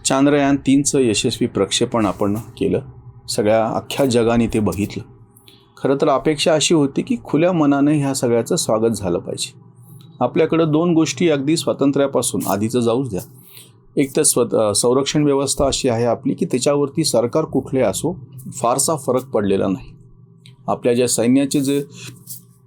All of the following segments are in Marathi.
चांद्रयान-3चं यशस्वी प्रक्षेपण आपण केलं. सगळ्या अख्ख्या जगाने ते बघितलं. खरं तर अपेक्षा अशी होती की खुल्या मनाने ह्या सगळ्याचं स्वागत झालं पाहिजे. आपल्याकडं 2 गोष्टी अगदी स्वातंत्र्यापासून आधीचं जाऊच द्या. एक तर संरक्षण व्यवस्था अशी आहे आपली की त्याच्यावरती सरकार कुठले असो फारसा फरक पडलेला नाही. आपल्या ज्या सैन्याचे जे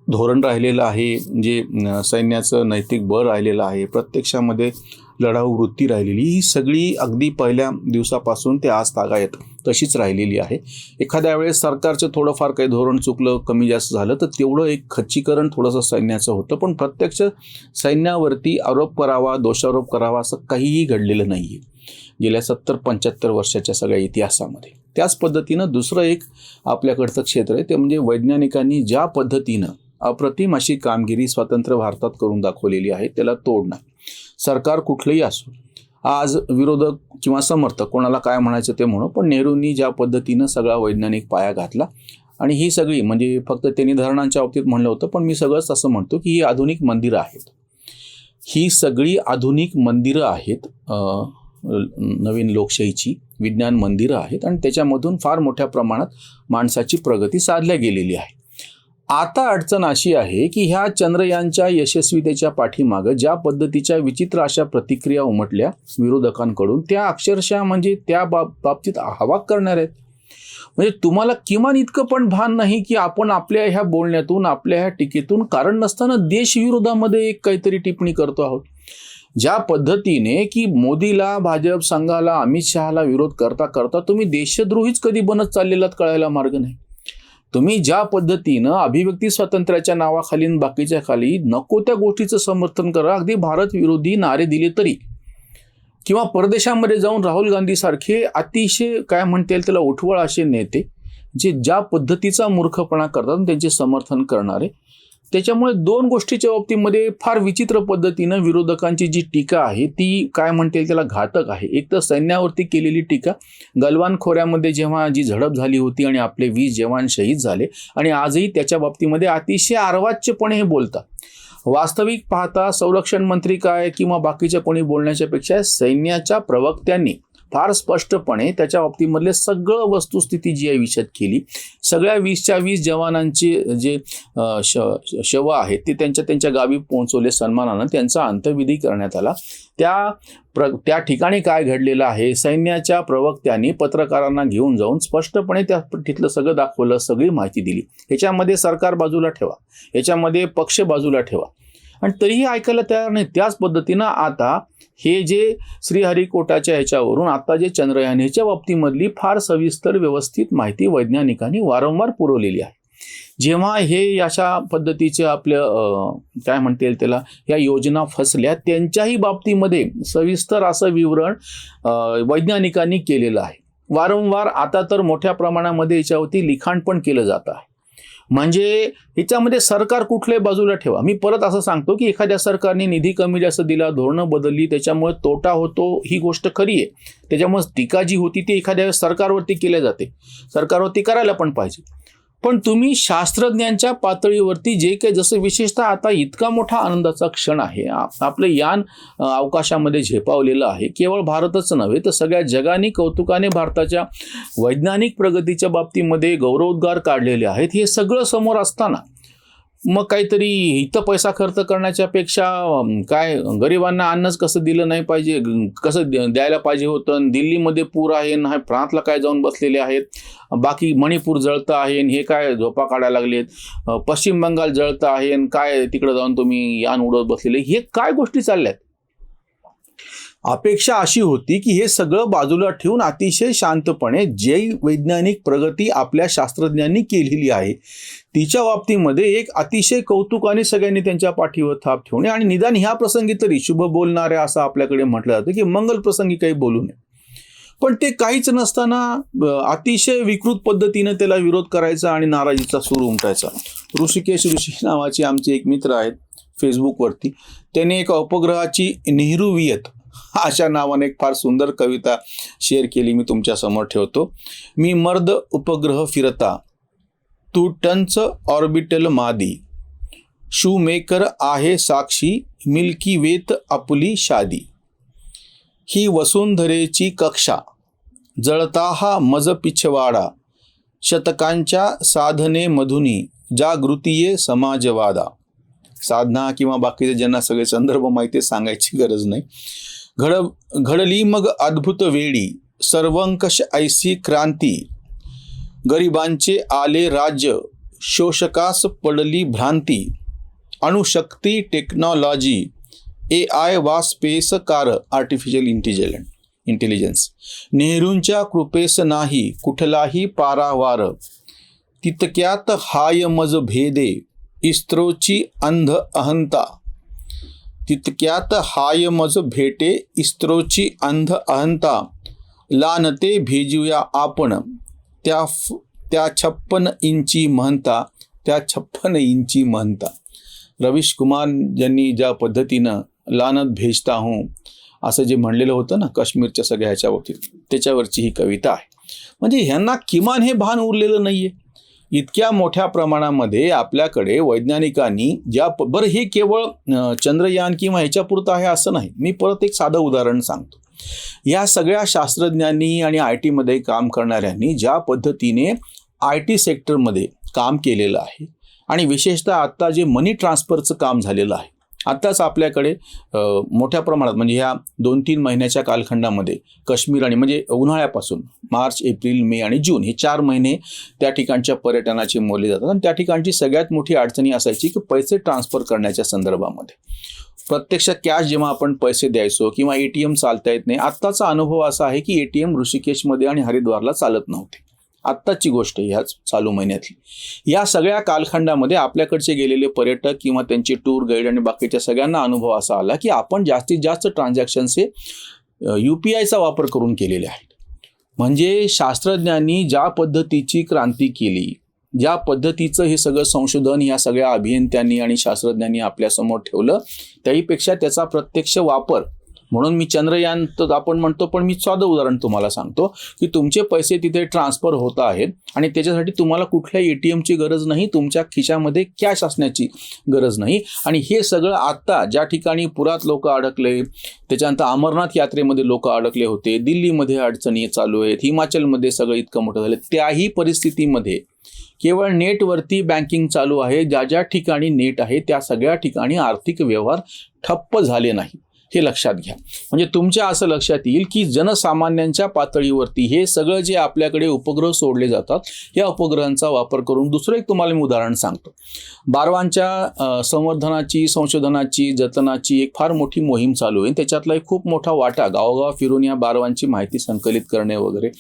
धोरण राहिलेलं आहे, जे सैन्याचं नैतिक बळ राहिलेलं आहे, प्रत्यक्षामध्ये लढाऊ वृत्ती राहिलेली, ही सगळी अगदी पहिल्या दिवसापासून ते आज तागायत तशीच राहिलेली आहे. एखाद्या वेळेस सरकारचं थोडंफार काही धोरण चुकलं, कमी जास्त झालं तर तेवढं एक खच्चीकरण थोडंसं सैन्याचं होतं, पण प्रत्यक्ष सैन्यावरती आरोप करावा, दोषारोप करावा असं काहीही घडलेलं नाही आहे गेल्या 70-75 वर्षाच्या सगळ्या इतिहासामध्ये. त्याच पद्धतीनं दुसरं एक आपल्याकडचं क्षेत्र आहे ते म्हणजे वैज्ञानिकांनी ज्या पद्धतीनं अप्रतिम अशी कामगिरी स्वतंत्र भारतात करून दाखवलेली आहे त्याला तोड नाही. सरकार कुठलंही असो, आज विरोधक किंवा समर्थक कोणाला काय म्हणायचं ते म्हणू, पण नेहरूंनी ज्या पद्धतीनं सगळा वैज्ञानिक पाया घातला आणि ही सगळी म्हणजे फक्त त्यांनी धरणांच्या बाबतीत म्हणलं होतं, पण मी सगळंच असं म्हणतो की ही आधुनिक मंदिरं आहेत. ही सगळी आधुनिक मंदिरं आहेत, नवीन लोकशाहीची विज्ञान मंदिरं आहेत आणि त्याच्यामधून फार मोठ्या प्रमाणात माणसाची प्रगती साधल्या गेलेली आहे. आता अडचण अशी आहे की ह्या चंद्रयानच्या यशस्वीतेच्या पाठीमागं ज्या पद्धतीच्या विचित्र अशा प्रतिक्रिया उमटल्या विरोधकांकडून, त्या अक्षरशः म्हणजे त्या बाबतीत अवाक करणार आहेत. म्हणजे तुम्हाला किमान इतकं पण भान नाही की आपण आपल्या ह्या बोलण्यातून, आपल्या ह्या टीकेतून कारण नसताना देशविरोधामध्ये एक काहीतरी टिप्पणी करतो आहोत. ज्या पद्धतीने की मोदीला, भाजप संघाला, अमित शहाला विरोध करता करता तुम्ही देशद्रोहीच कधी बनत चाललेलात कळायला मार्ग नाही. तुम्ही ज्या पद्धतीनं अभिव्यक्ती स्वातंत्र्याच्या नावाखाली बाकीच्या खाली नको त्या गोष्टीचं समर्थन करा, अगदी भारत विरोधी नारे दिले तरी, किंवा परदेशामध्ये जाऊन राहुल गांधी सारखे अतिशय काय म्हणता येईल त्याला उठवळ असे नेते जे ज्या पद्धतीचा मूर्खपणा करतात त्यांचे समर्थन करणारे, त्याच्यामुळे 2 गोष्टीच्या बाबतीमध्ये फार विचित्र पद्धतीनं विरोधकांची जी टीका आहे ती काय म्हणता येईल त्याला घातक आहे. एक तर सैन्यावरती केलेली टीका, गलवान खोऱ्यामध्ये जेव्हा जी झडप झाली होती आणि आपले 20 जवान शहीद झाले आणि आजही त्याच्या बाबतीमध्ये अतिशय अर्वाच्यपणे हे बोलतात. वास्तविक पाहता संरक्षण मंत्री काय किंवा बाकीच्या कोणी बोलण्याच्या पेक्षा सैन्याच्या प्रवक्त्यांनी फार स्पष्टपणे त्याच्या बाबतीमधले सगळं वस्तुस्थिती जी आहे विशद केली. सगळ्या 20च्या 20 जवानांचे जे शव आहेत ते त्यांच्या गावी पोहोचवले सन्मानानं, त्यांचा अंत्यविधी करण्यात आला. त्या ठिकाणी काय घडलेलं आहे, सैन्याच्या प्रवक्त्यांनी पत्रकारांना घेऊन जाऊन स्पष्टपणे त्या तिथलं सगळं दाखवलं, सगळी माहिती दिली. ह्याच्यामध्ये सरकार बाजूला ठेवा, ह्याच्यामध्ये पक्ष बाजूला ठेवा, आणि तरीही ऐकायला तयार नाही. त्याच पद्धतीनं आता हे जे श्रीहरिकोटाच्या ह्याच्यावरून आता जे चंद्रयान ह्याच्या बाबतीमधली फार सविस्तर व्यवस्थित माहिती वैज्ञानिकांनी वारंवार पुरवलेली आहे. जेव्हा हे अशा पद्धतीचे आपलं काय म्हणता येईल त्याला या योजना फसल्या, त्यांच्याही बाबतीमध्ये सविस्तर असं विवरण वैज्ञानिकांनी केलेलं आहे. वारंवार आता तर मोठ्या प्रमाणामध्ये याच्यावरती लिखाण पण केलं जात आहे. म्हणजे ह्याच्यामध्ये सरकार कुठल्याही बाजूला ठेवा. मी परत असं सांगतो की एखाद्या सरकारने निधी कमी जास्त दिला, धोरणं बदलली, त्याच्यामुळे तोटा होतो, ही गोष्ट खरी आहे. त्याच्यामुळे टीका जी होती ती एखाद्या वेळेस सरकारवरती केली जाते, सरकारवरती करायला पण पाहिजे. पण तुम्ही शास्त्रज्ञांच्या पातळीवरती जे काही, जसं विशेषतः आता इतका मोठा आनंदाचा क्षण आहे, आपलं यान अवकाशामध्ये झेपावलेलं आहे, केवळ भारतच नव्हे तर सगळ्या जगाने कौतुकाने भारताच्या वैज्ञानिक प्रगतीच्या बाबतीमध्ये गौरवोद्गार काढलेले आहेत. हे सगळं समोर असताना मग काहीतरी इथं पैसा खर्च करण्याच्या पेक्षा काय गरिबांना अन्नच कसं दिलं नाही पाहिजे, कसं द्यायला पाहिजे होतं, दिल्लीमध्ये पूर आहे ना, प्रांतला काय जाऊन बसलेले आहेत, बाकी मणिपूर जळतं आहे हे काय झोपा काढायला लागलेत, पश्चिम बंगाल जळतं आहे काय तिकडे जाऊन तुम्ही यान उडवत बसलेले, हे काय गोष्टी चालल्यात. अपेक्षा अशी होती की हे सगळं बाजूला ठेवून अतिशय शांतपणे जे वैज्ञानिक प्रगती आपल्या शास्त्रज्ञांनी केलेली आहे तिच्या बाबतीमध्ये एक अतिशय कौतुकाने सगळ्यांनी त्यांच्या पाठीवर थाप ठेवणे, आणि निदान ह्या प्रसंगी तरी शुभ बोलणाऱ्या असं आपल्याकडे म्हटलं जातं की मंगल प्रसंगी काही बोलू नये. पण ते काहीच नसताना अतिशय विकृत पद्धतीनं त्याला विरोध करायचा आणि नाराजीचा सूर उमटायचा. ऋषिकेश ऋषी नावाचे आमचे एक मित्र आहेत फेसबुकवरती, त्याने एका उपग्रहाची नेहरूवियत अशा नावाने एक फार सुंदर कविता शेअर केली, मी तुमच्या समोर ठेवतो. मी मर्द उपग्रह फिरता, तू टंच ऑर्बिटल मादी, शूमेकर आहे साक्षी, मिल्की वेत आपली शादी. ही वसुंधरेची कक्षा, जळता हा मज पिछवाडा, शतकांच्या साधने मधुनी जागृतीये समाजवादा. साधना किंवा बाकीचे ज्यांना सगळे संदर्भ माहिती सांगायची गरज नाही. घडली मग अद्भुत वेळी, सर्वंकष ऐसी क्रांती, गरिबांचे आले राज्य, शोषकास पडली भ्रांती, अणुशक्ती टेक्नॉलॉजी, AI वा स्पेस कार आर्टिफिशियल इंटेलिजन्स, नेहरूंच्या कृपेस नाही कुठलाही पारावार, तितक्यात हाय मज भेदे इस्रोची अंध अहंता, तितक्यात हाय मज भेटे इस्रोची अंध अहंता, लानते भेजूया आपण त्या 56 इंची महंता, त्या 56 इंची महंता. रवीश कुमार यांनी ज्या पद्धतीनं लानत भेजता हूँ असं जे म्हणलेलं होतं ना काश्मीरच्या सगळ्या ह्याच्या बाबतीत, त्याच्यावरची ही कविता आहे. म्हणजे ह्यांना किमान हे भान उरलेलं नाहीये. इतक्या मोठ्या प्रमाणामध्ये आपल्याकडे वैज्ञानिकांनी बरं हे केवळ चंद्रयान किंवा ह्याच्यापुरतं आहे असं नाही. मी परत एक साधं उदाहरण सांगतो. या सगळ्या शास्त्रज्ञांनी आणि IT मध्ये काम करणाऱ्यांनी ज्या पद्धतीने IT सेक्टरमध्ये काम केलेलं आहे आणि विशेषतः आत्ता जे मनी ट्रान्सफरचं काम झालेलं आहे, आत्ताच आपल्याकडे मोठ्या प्रमाणात म्हणजे ह्या 2-3 महिन्याच्या कालखंडामध्ये काश्मीर आणि म्हणजे उन्हाळ्यापासून मार्च, एप्रिल, मे आणि जून हे 4 महिने त्या ठिकाणच्या पर्यटनाचे मोडले जातात. आणि त्या ठिकाणची सगळ्यात मोठी अडचणी असायची की पैसे ट्रान्सफर करण्याच्या संदर्भामध्ये. प्रत्यक्ष कॅश जेव्हा आपण पैसे द्यायचो किंवा ATM चालता येत नाही. आत्ताचा अनुभव असा आहे की ATM ऋषिकेशमध्ये आणि हरिद्वारला चालत नव्हते. आत्ताची गोष्ट ह्याच चालू महिन्यातली. या सगळ्या कालखंडामध्ये आपल्याकडचे गेलेले पर्यटक किंवा त्यांचे टूर गाईड आणि बाकीच्या सगळ्यांना अनुभव असा आला की आपण जास्तीत जास्त ट्रान्झॅक्शन्स हे UPIचा वापर करून केलेले आहेत. म्हणजे शास्त्रज्ञांनी ज्या पद्धतीची क्रांती केली, ज्या पद्धतीचं हे सगळं संशोधन या सगळ्या अभियंत्यांनी आणि शास्त्रज्ञांनी आपल्यासमोर ठेवलं, त्याहीपेक्षा त्याचा प्रत्यक्ष वापर म्हणून मी चंद्रयान तर आपण म्हणतो, पण मी साधं उदाहरण तुम्हाला सांगतो की तुमचे पैसे तिथे ट्रान्सफर होत आहेत आणि त्याच्यासाठी तुम्हाला कुठल्या ATMची गरज नाही, तुमच्या खिशामध्ये कॅश असण्याची गरज नाही. आणि हे सगळं आत्ता ज्या ठिकाणी पुरात लोक अडकले, त्याच्यानंतर अमरनाथ यात्रेमध्ये लोक अडकले होते, दिल्लीमध्ये अडचणी चालू आहेत, हिमाचलमध्ये सगळं इतकं मोठं झालं, त्याही परिस्थितीमध्ये केवळ नेटवरती बँकिंग चालू आहे. ज्या ज्या ठिकाणी नेट आहे त्या सगळ्या ठिकाणी आर्थिक व्यवहार ठप्प झाले नाही, हे लक्षात घ्या. म्हणजे तुमच्या असं लक्षात येईल की जनसामान्यांच्या पातळीवरती हे सगळं जे आपल्याकडे उपग्रह सोडले जातात, या उपग्रहांचा वापर करून दुसरं एक तुम्हाला मी उदाहरण सांगतो. बारवांच्या संवर्धनाची, संशोधनाची, जतनाची एक फार मोठी मोहीम चालू आहे. त्याच्यातला एक खूप मोठा वाटा गावोगाव फिरून या बारवांची माहिती संकलित करणे वगैरे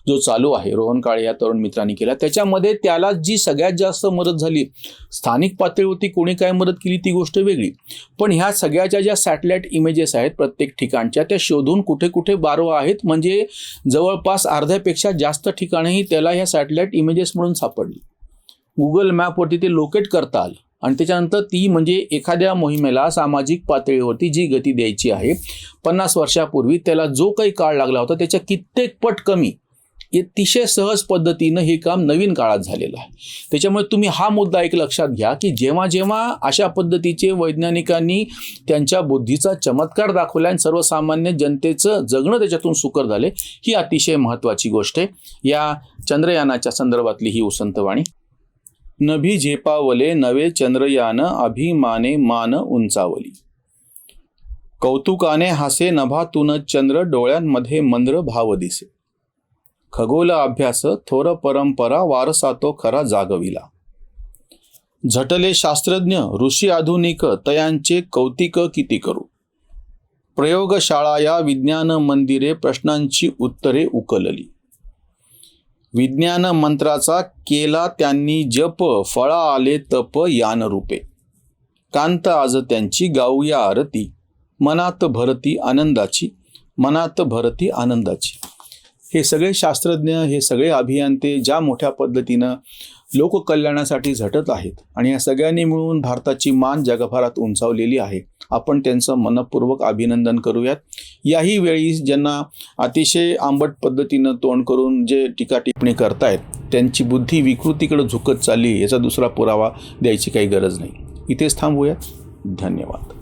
जो चालू आहे, रोहन काळे या तरुण मित्रांनी केला. त्याच्यामध्ये त्याला जी सगळ्यात जास्त मदत झाली, स्थानिक पातळीवरती कोणी काय मदत केली ती गोष्ट वेगळी, पण ह्या सगळ्याच्या ज्या सॅटेलाइट इमेजेस आहेत प्रत्येक ठिकाणच्या, त्या शोधून कुठे कुठे बारवा आहेत म्हणजे जवळपास अर्ध्यापेक्षा जास्त ठिकाणही त्याला ह्या सॅटेलाइट इमेजेस म्हणून सापडली. गुगल मॅपवरती ते लोकेट करता आलं आणि त्याच्यानंतर ती म्हणजे एखाद्या मोहिमेला सामाजिक पातळीवरती जी गती द्यायची आहे 50 वर्षापूर्वी त्याला जो काही काळ लागला होता त्याच्या कित्येक पट कमी अतिशय सहज पद्धतीनं हे काम नवीन काळात झालेलं आहे. त्याच्यामुळे तुम्ही हा मुद्दा एक लक्षात घ्या की जेव्हा जेव्हा अशा पद्धतीचे वैज्ञानिकांनी त्यांच्या बुद्धीचा चमत्कार दाखवला आणि सर्वसामान्य जनतेचं जगणं त्याच्यातून सुकर झाले, ही अतिशय महत्त्वाची गोष्ट आहे. या चंद्रयानाच्या संदर्भातली ही उसंतवाणी. नभी झेपावले नवे चंद्रयान, अभिमाने मान उंचावली, कौतुकाने हासे नभातून चंद्र, डोळ्यांमध्ये मंद्र भाव दिसे, खगोल अभ्यास थोर परंपरा, वारसा तो खरा जागविला, झटले शास्त्रज्ञ ऋषी आधुनिक, तयांचे कौतिक किती करू, प्रयोगशाळा या विज्ञान मंदिरे, प्रश्नांची उत्तरे उकलली, विज्ञान मंत्राचा केला त्यांनी जप, फळा आले तप यान रूपे, कांत आज त्यांची गाऊया आरती, मनात भरती आनंदाची, मनात भरती आनंदाची. हे सगळे शास्त्रज्ञ, हे सगळे अभियंते ज्या मोठ्या पद्धतीनं लोककल्याणासाठी झटत आहेत आणि या सगळ्यांनी मिळून भारताची मान जगभरात उंचावलेली आहे. आपण त्यांचं मनपूर्वक अभिनंदन करूयात. याही वेळी ज्यांना अतिशय आंबट पद्धतीनं तोंड करून जे टीका टिप्पणी करतायत त्यांची बुद्धी विकृतीकडे झुकत चालली, याचा दुसरा पुरावा द्यायची काही गरज नाही. इथेच थांबूयात. धन्यवाद.